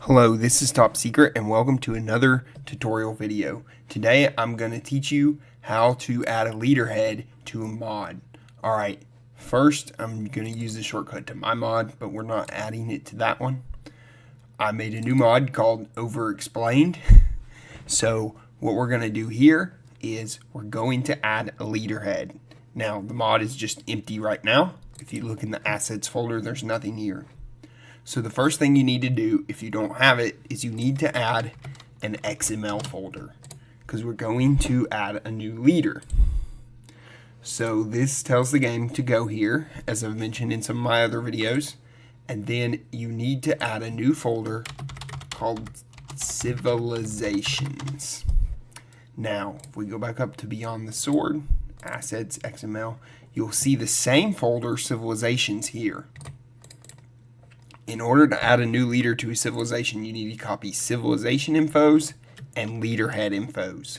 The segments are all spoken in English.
Hello, this is Top Secret and welcome to another tutorial video. Today I'm going to teach you how to add a leaderhead to a mod. Alright, first I'm going to use the shortcut to my mod, but we're not adding it to that one. I made a new mod called Overexplained. So what we're going to do here is we're going to add a leaderhead. Now the mod is just empty right now. If you look in the assets folder, there's nothing here. So the first thing you need to do, if you don't have it, is you need to add an XML folder because we're going to add a new leader. So this tells the game to go here, as I've mentioned in some of my other videos, and then you need to add a new folder called Civilizations. Now, if we go back up to Beyond the Sword, Assets, XML, you'll see the same folder, Civilizations, here. In order to add a new leader to a civilization, you need to copy civilization infos and leaderhead infos.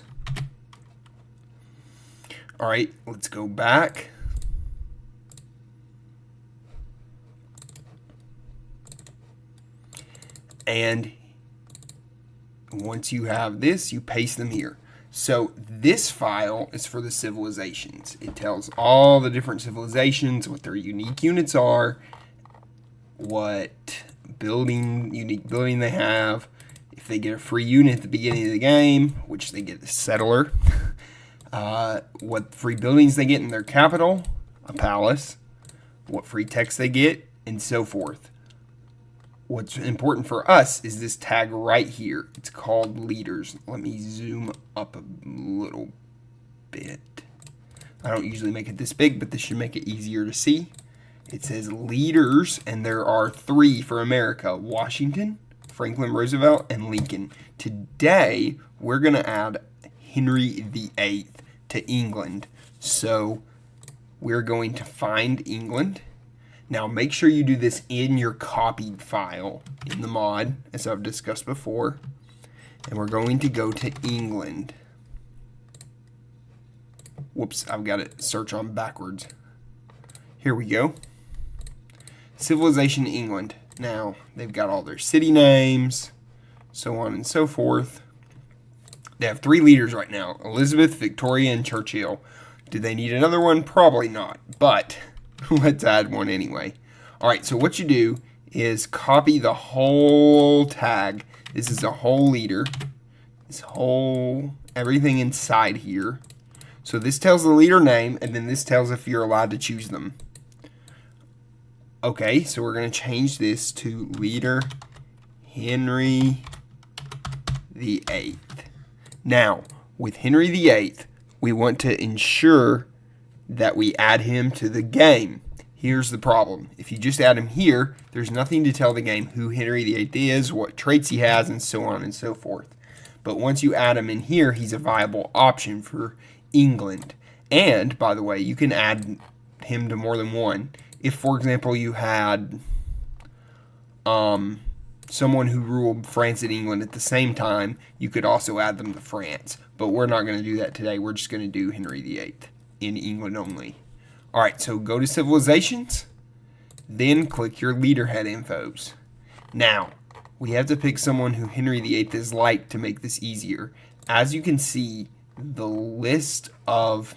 Alright, let's go back. And once you have this, you paste them here. So this file is for the civilizations. It tells all the different civilizations, what their unique units are, what unique building they have, if they get a free unit at the beginning of the game, which they get a settler, what free buildings they get in their capital, a palace, what free text they get, and so forth. What's important for us is this tag right here. It's called leaders. Let me zoom up a little bit. I don't usually make it this big, but this should make it easier to see. It says leaders, and there are 3 for America: Washington, Franklin Roosevelt, and Lincoln. Today, we're going to add Henry VIII to England. So we're going to find England. Now make sure you do this in your copied file in the mod, as I've discussed before. And we're going to go to England. Whoops, I've got it search on backwards. Here we go. Civilization England. Now, they've got all their city names, so on and so forth. They have 3 leaders right now: Elizabeth, Victoria, and Churchill. Do they need another one? Probably not, but let's add one anyway. Alright, so what you do is copy the whole tag. This is a whole leader. Everything inside here. So this tells the leader name, and then this tells if you're allowed to choose them. Okay, so we're going to change this to leader Henry VIII. Now, with Henry VIII, we want to ensure that we add him to the game. Here's the problem. If you just add him here, there's nothing to tell the game who Henry VIII is, what traits he has, and so on and so forth. But once you add him in here, he's a viable option for England. And, by the way, you can add him to more than one. If, for example, you had someone who ruled France and England at the same time, you could also add them to France. But we're not going to do that today. We're just going to do Henry VIII in England only. Alright, so go to Civilizations, then click your leaderhead infos. Now, we have to pick someone who Henry VIII is like to make this easier. As you can see, the list of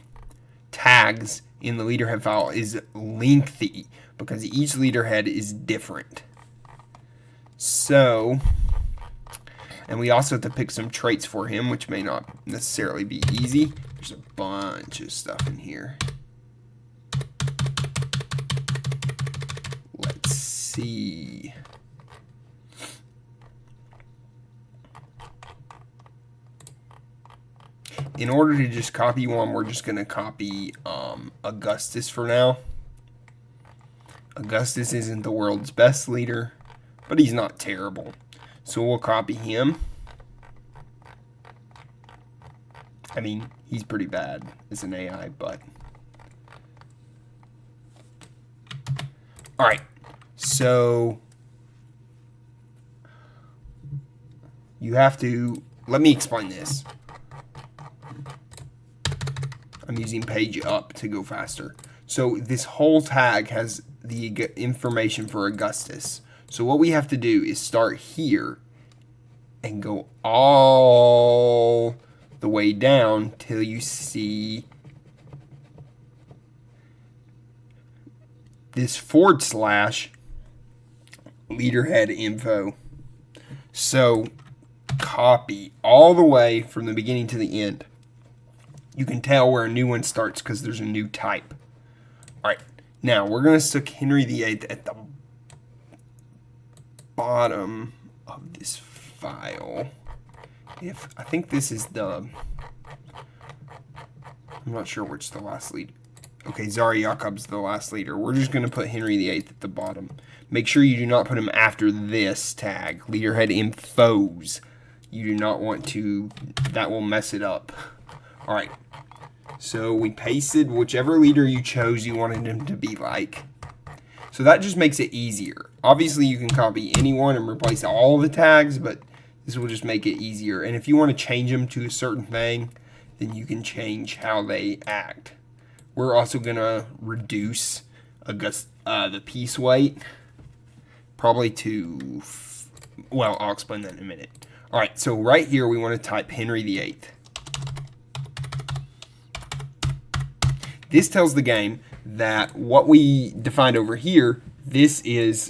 tags in the leaderhead file is lengthy because each leaderhead is different. So, and we also have to pick some traits for him, which may not necessarily be easy. There's a bunch of stuff in here. Let's see. In order to just copy one, we're just going to copy Augustus for now. Augustus isn't the world's best leader, but he's not terrible. So we'll copy him. I mean, he's pretty bad as an AI, but... Alright, so... You have to... Let me explain this. I'm using page up to go faster. So this whole tag has the information for Augustus. So what we have to do is start here and go all the way down till you see this / Leaderhead info. So copy all the way from the beginning to the end. You can tell where a new one starts because there's a new type. All right, now we're going to stick Henry VIII at the bottom of this file. I think this is I'm not sure which the last leader. Okay, Zari Jakob's the last leader. We're just going to put Henry VIII at the bottom. Make sure you do not put him after this tag, Leaderhead infos. You do not want to, that will mess it up. All right, so we pasted whichever leader you chose you wanted him to be like. So that just makes it easier. Obviously, you can copy anyone and replace all the tags, but this will just make it easier. And if you want to change them to a certain thing, then you can change how they act. We're also going to reduce the piece weight, probably to, well, I'll explain that in a minute. All right, so right here we want to type Henry VIII. This tells the game that what we defined over here, it's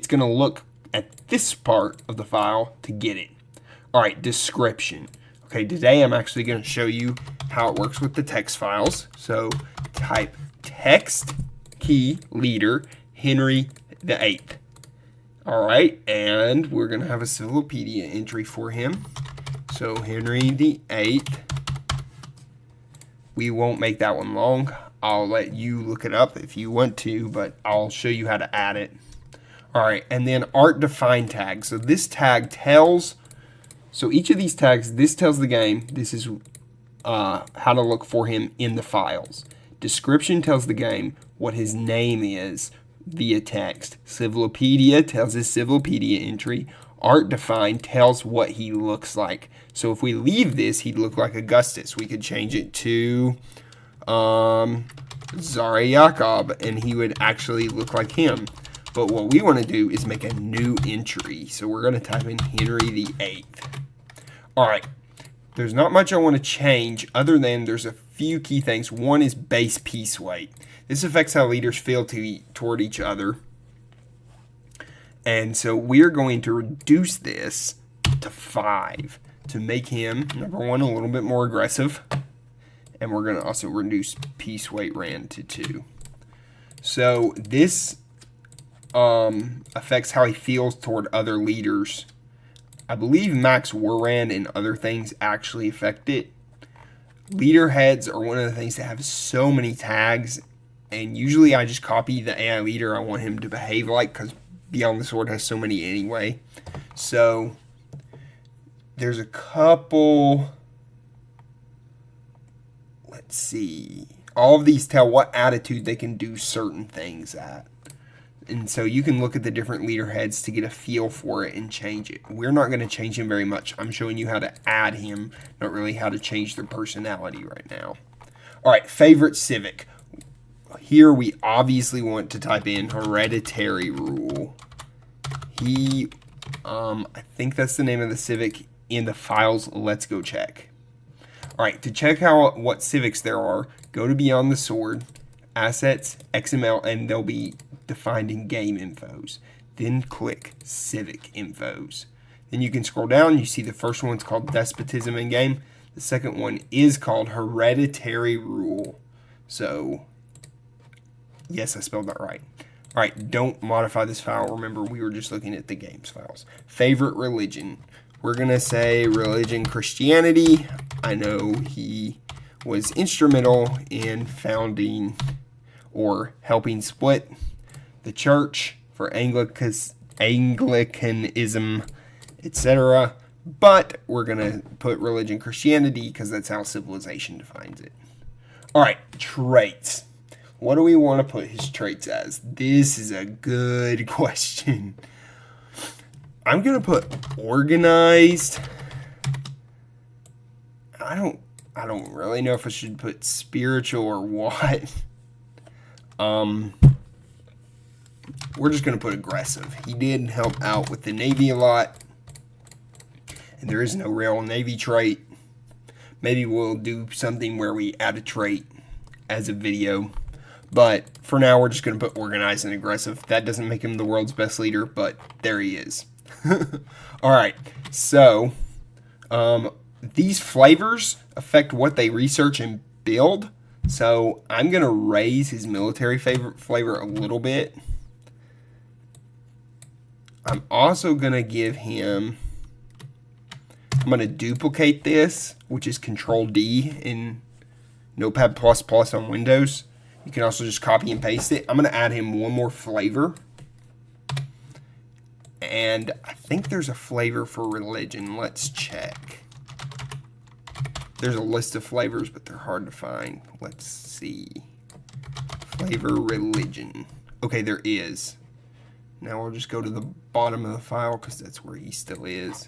going to look at this part of the file to get it. All right, description. Okay, today I'm actually going to show you how it works with the text files. So type text key leader Henry VIII. All right, and we're going to have a CivILpedia entry for him. So Henry VIII. We won't make that one long. I'll let you look it up if you want to, but I'll show you how to add it. All right, and then art define tag. So this tag tells, so each of these tags, this tells the game this is how to look for him in the files. Description tells the game what his name is via text. CivILpedia tells his CivILpedia entry. Art define tells what he looks like. So if we leave this, he'd look like Augustus. We could change it to Zari Jakob, and he would actually look like him. But what we want to do is make a new entry. So we're going to type in Henry VIII. All right. There's not much I want to change other than there's a few key things. One is base piece weight. This affects how leaders feel toward each other. And so we're going to reduce this to 5 to make him, number one, a little bit more aggressive. And we're going to also reduce piece weight rand to 2. So this affects how he feels toward other leaders. I believe max war rand and other things actually affect it. Leader heads are one of the things that have so many tags. And usually I just copy the AI leader I want him to behave like, because Beyond the Sword has so many anyway. So there's a couple, let's see. All of these tell what attitude they can do certain things at. And so you can look at the different leader heads to get a feel for it and change it. We're not going to change him very much. I'm showing you how to add him, not really how to change their personality right now. All right, favorite civic. Here we obviously want to type in hereditary rule. I think that's the name of the civic in the files. Let's go check. All right, to check what civics there are, go to Beyond the Sword, Assets, XML, and they'll be defined in Game Infos. Then click Civic Infos. Then you can scroll down. You see the first one's called Despotism in Game. The second one is called Hereditary Rule. So, yes, I spelled that right. All right, don't modify this file. Remember, we were just looking at the games files. Favorite religion. We're going to say religion Christianity. I know he was instrumental in founding or helping split the church for Anglicanism, etc. But we're going to put religion Christianity because that's how civilization defines it. All right, traits. What do we want to put his traits as? This is a good question. I'm going to put organized. I don't really know if I should put spiritual or what. We're just going to put aggressive. He did help out with the Navy a lot. And there is no real Navy trait. Maybe we'll do something where we add a trait as a video. But for now, we're just going to put organized and aggressive. That doesn't make him the world's best leader, but there he is. All right, so these flavors affect what they research and build. So I'm going to raise his military flavor a little bit. I'm also going to give him, I'm going to duplicate this, which is Control D in Notepad++ on Windows. You can also just copy and paste it. I'm going to add him one more flavor. And I think there's a flavor for religion. Let's check. There's a list of flavors, but they're hard to find. Let's see. Flavor religion. Okay, there is. Now we'll just go to the bottom of the file because that's where he still is.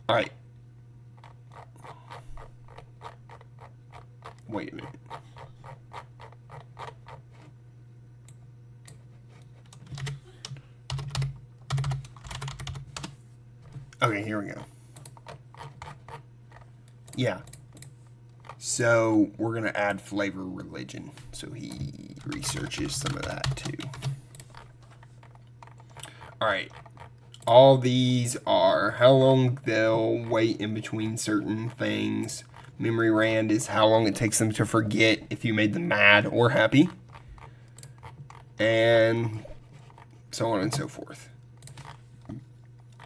All right. Wait a minute. Okay, here we go. Yeah. So we're going to add flavor religion. So he researches some of that too. All right. All these are how long they'll wait in between certain things. Memory rand is how long it takes them to forget if you made them mad or happy. And so on and so forth.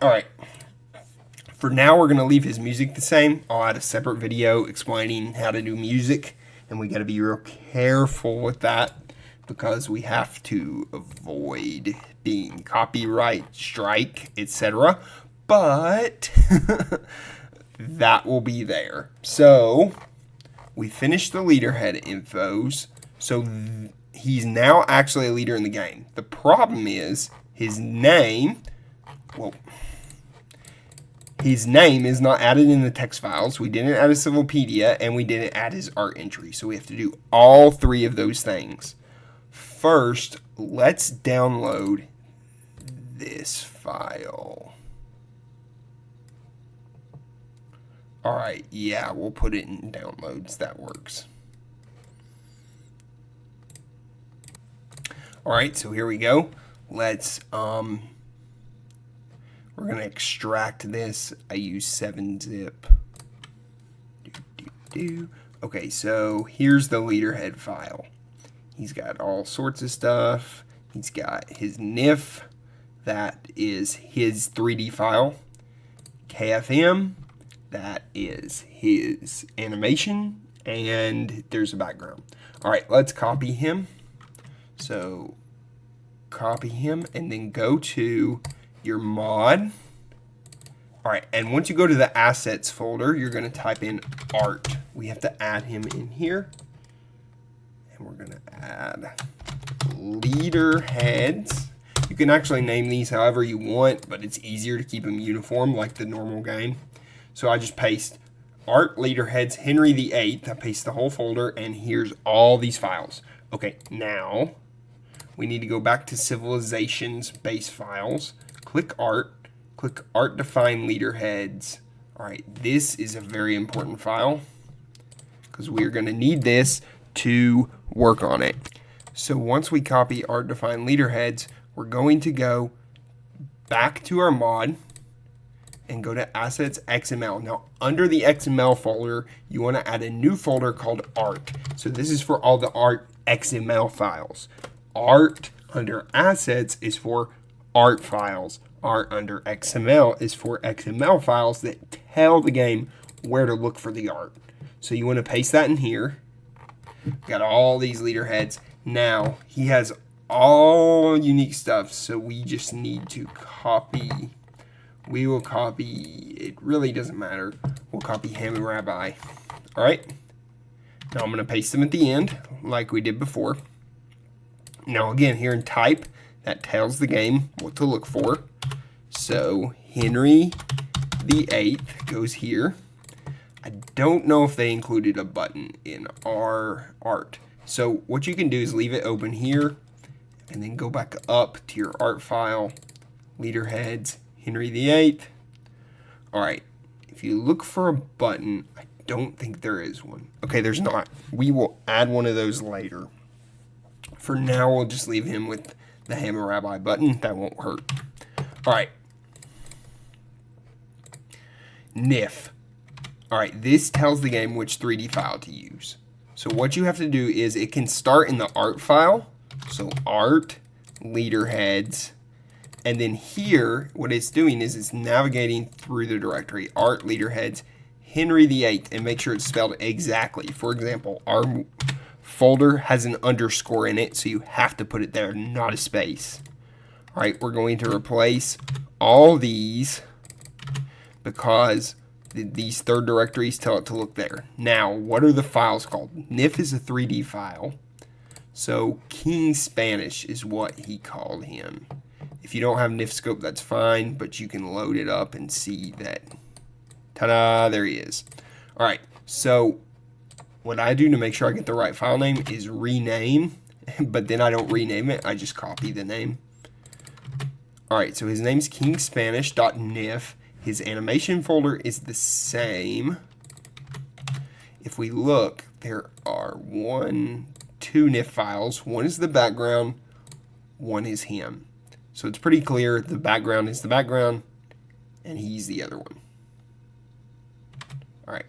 All right. For now, we're going to leave his music the same. I'll add a separate video explaining how to do music. And we got to be real careful with that because we have to avoid being copyright strike, etc. But that will be there. So we finished the Leaderhead infos. So he's now actually a leader in the game. The problem is his name, well, his name is not added in the text files. We didn't add a Civipedia, and we didn't add his art entry. So we have to do all three of those things. First, let's download this file. All right, yeah, we'll put it in downloads. That works. All right, so here we go. Let's we're going to extract this. I use 7-zip. Okay, so here's the Leaderhead file. He's got all sorts of stuff. He's got his NIF. That is his 3D file. KFM. That is his animation. And there's a background. All right, let's copy him. So copy him and then go to your mod. All right, and once you go to the assets folder, you're going to type in art. We have to add him in here. And we're going to add Leaderheads. You can actually name these however you want, but it's easier to keep them uniform like the normal game. So I just paste art Leaderheads Henry VIII. I paste the whole folder, and here's all these files. Okay, now we need to go back to Civilizations base files. Click art define Leaderheads. All right, this is a very important file because we're going to need this to work on it. So once we copy art define Leaderheads, we're going to go back to our mod and go to assets XML. Now under the XML folder, you want to add a new folder called art. So this is for all the art XML files. Art under assets is for art files. Art under XML is for XML files that tell the game where to look for the art. So you want to paste that in here. Got all these Leaderheads. Now he has all unique stuff, so we just need to copy. We will copy, it really doesn't matter. We'll copy Hammurabi. All right. Now I'm going to paste them at the end like we did before. Now again, here in type, that tells the game what to look for. So Henry VIII goes here. I don't know if they included a button in our art. So what you can do is leave it open here and then go back up to your art file, Leaderheads, Henry VIII. All right, if you look for a button, I don't think there is one. Okay, there's not. We will add one of those later. For now, we'll just leave him with the Hammurabi button. That won't hurt. All right. NIF. All right, this tells the game which 3D file to use. So what you have to do is it can start in the art file. So art, Leaderheads. And then here, what it's doing is it's navigating through the directory, art, Leaderheads, Henry VIII, and make sure it's spelled exactly. For example, our folder has an underscore in it, so you have to put it there, not a space. All right, we're going to replace all these because these third directories tell it to look there. Now, what are the files called? NIF is a 3D file, so King Spanish is what he called him. If you don't have NIF scope, that's fine, but you can load it up and see that. Ta-da, there he is. All right, so what I do to make sure I get the right file name is rename, but then I don't rename it, I just copy the name. All right, so his name's kingspanish.nif. His animation folder is the same. If we look, there are 2 NIF files. One is the background, one is him. So it's pretty clear the background is the background, and he's the other one. All right.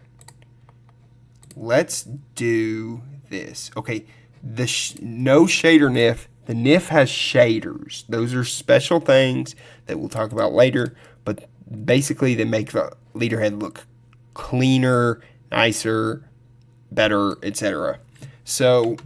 Let's do this. Okay, no shader NIF. The NIF has shaders. Those are special things that we'll talk about later, but basically they make the Leaderhead look cleaner, nicer, better, etc. So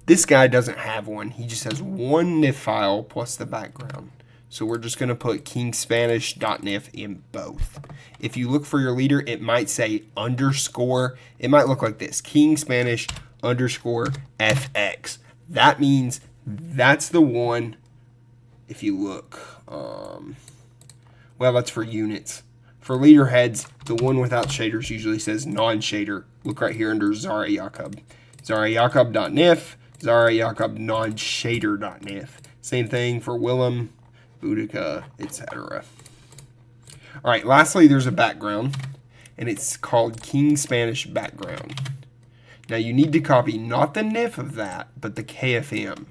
this guy doesn't have one. He just has one NIF file plus the background. So we're just going to put kingspanish.nif in both. If you look for your leader, it might say underscore. It might look like this, kingspanish_fx. That means that's the one. If you look, well, that's for units. For Leaderheads, the one without shaders usually says non-shader. Look right here under Zara Jacob. ZaraJacob.nif, ZaraJacob non-shader.nif. Same thing for Willem, Boudica, etc. All right, lastly, there's a background, and it's called King Spanish background. Now, you need to copy not the NIF of that, but the KFM.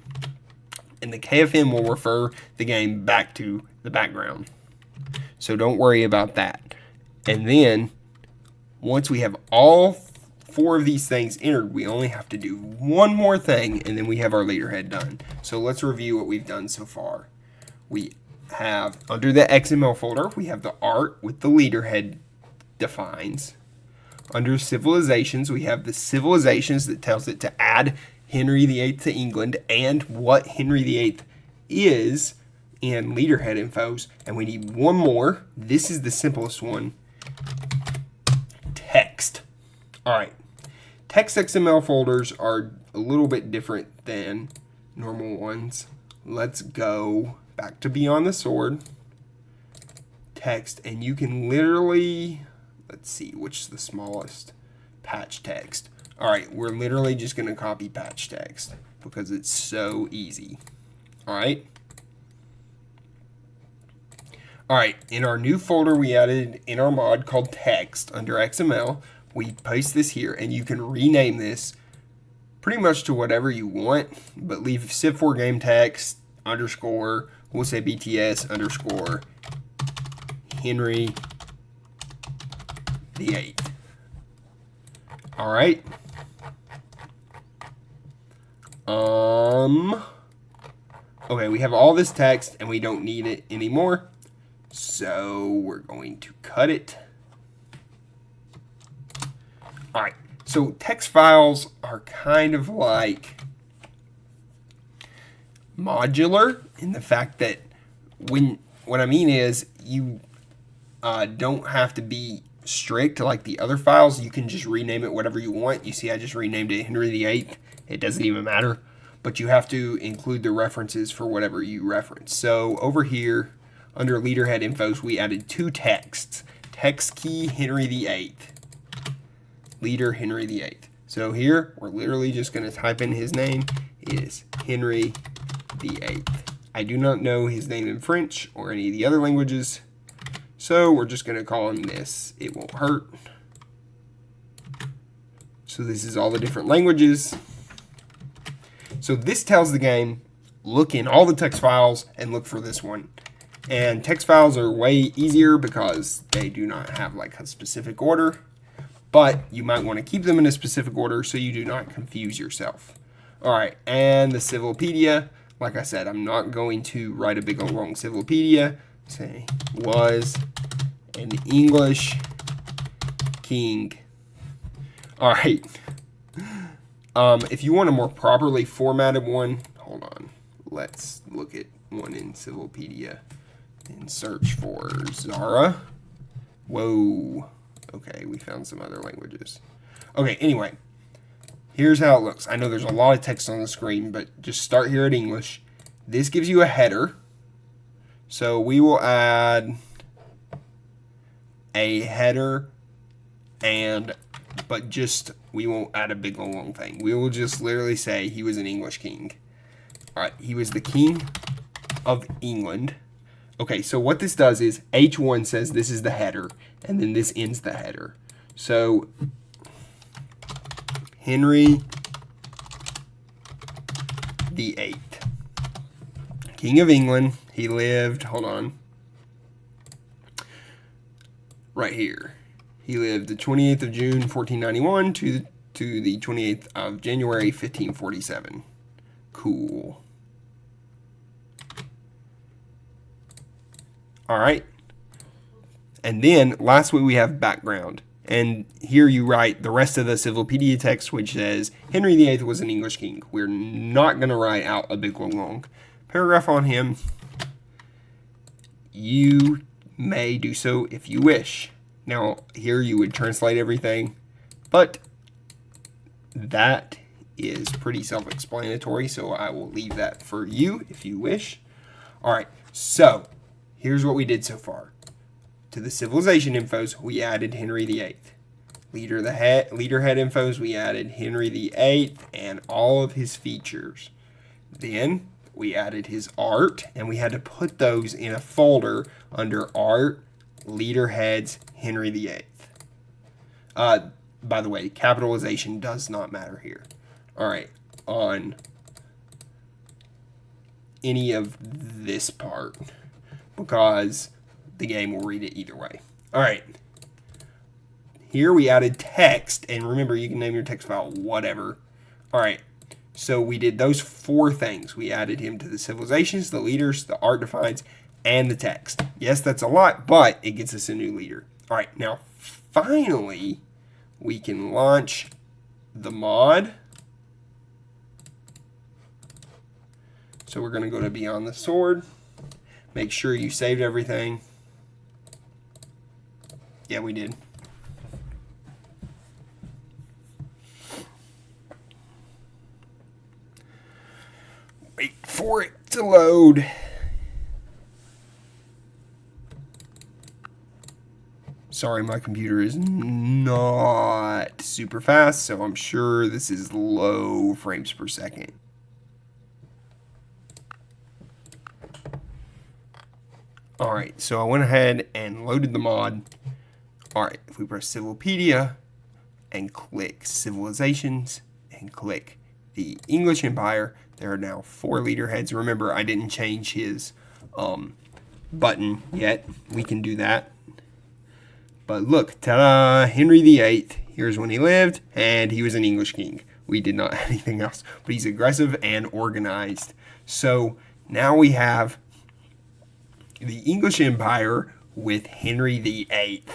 And the KFM will refer the game back to the background. So don't worry about that. And then, once we have all 4 of these things entered, we only have to do one more thing, and then we have our Leaderhead done. So let's review what we've done so far. We have, under the XML folder, we have the art with the Leaderhead defines. Under civilizations, we have the civilizations that tells it to add Henry VIII to England and what Henry VIII is in Leaderhead infos. And we need one more. This is the simplest one. Text. All right. Text XML folders are a little bit different than normal ones. Let's go back to Beyond the Sword. Text, and you can literally, let's see, which is the smallest? Patch text. All right, we're literally just going to copy patch text because it's so easy. All right. All right, in our new folder we added in our mod called text under XML, we paste this here, and you can rename this pretty much to whatever you want, but leave Civ4 game text underscore, we'll say BTS underscore Henry VIII. All right. Okay, we have all this text and we don't need it anymore. So we're going to cut it. All right, so text files are kind of like modular in the fact that what I mean is you don't have to be strict like the other files. You can just rename it whatever you want. You see, I just renamed it Henry VIII. It doesn't even matter, but you have to include the references for whatever you reference. So over here under Leaderhead infos, we added 2 texts. Text key Henry VIII. leader Henry VIII. So here, we're literally just going to type in his name is Henry VIII. I do not know his name in French or any of the other languages, so we're just going to call him this. It won't hurt. So this is all the different languages. So this tells the game, look in all the text files and look for this one. And text files are way easier because they do not have like a specific order, but you might want to keep them in a specific order so you do not confuse yourself. All right, and the CivILpedia, like I said, I'm not going to write a big old long CivILpedia. Say, was an English king. All right. If you want a more properly formatted one, hold on. Let's look at one in CivILpedia and search for Zara. Whoa. Okay, we found some other languages. Okay, anyway, here's how it looks. I know there's a lot of text on the screen, but just start here at English. This gives you a header. So we will add a header, but just, we won't add a big long thing. We will just literally say he was an English king. All right, he was the king of England. Okay, so what this does is H1 says this is the header, and then this ends the header. So Henry VIII, King of England. He lived, hold on, right here. He lived the 28th of June, 1491 to the 28th of January, 1547. Cool. All right. And then lastly, we have background. And here you write the rest of the CivILpedia text, which says Henry VIII was an English king. We're not going to write out a big long paragraph on him. You may do so if you wish. Now, here you would translate everything, but that is pretty self-explanatory, so I will leave that for you if you wish. All right, so here's what we did so far. To the civilization infos, we added Henry VIII. Leaderhead infos, we added Henry VIII and all of his features. Then we added his art, and we had to put those in a folder under art, Leaderheads, Henry VIII. By the way, capitalization does not matter here. All right, on any of this part, because the game will read it either way. All right, here we added text, and remember, you can name your text file whatever. All right, so we did those four things. We added him to the civilizations, the leaders, the art defines, and the text. Yes, that's a lot, but it gets us a new leader. All right, now finally, we can launch the mod. So we're going to go to Beyond the Sword. Make sure you saved everything. Yeah, we did. Wait for it to load. Sorry, my computer is not super fast, so I'm sure this is low frames per second. All right, so I went ahead and loaded the mod. All right, if we press CivILpedia and click Civilizations and click the English Empire, there are now 4 leaderheads. Remember, I didn't change his button yet. We can do that. But look, ta-da, Henry VIII. Here's when he lived, and he was an English king. We did not have anything else, but he's aggressive and organized. So now we have the English Empire with Henry VIII.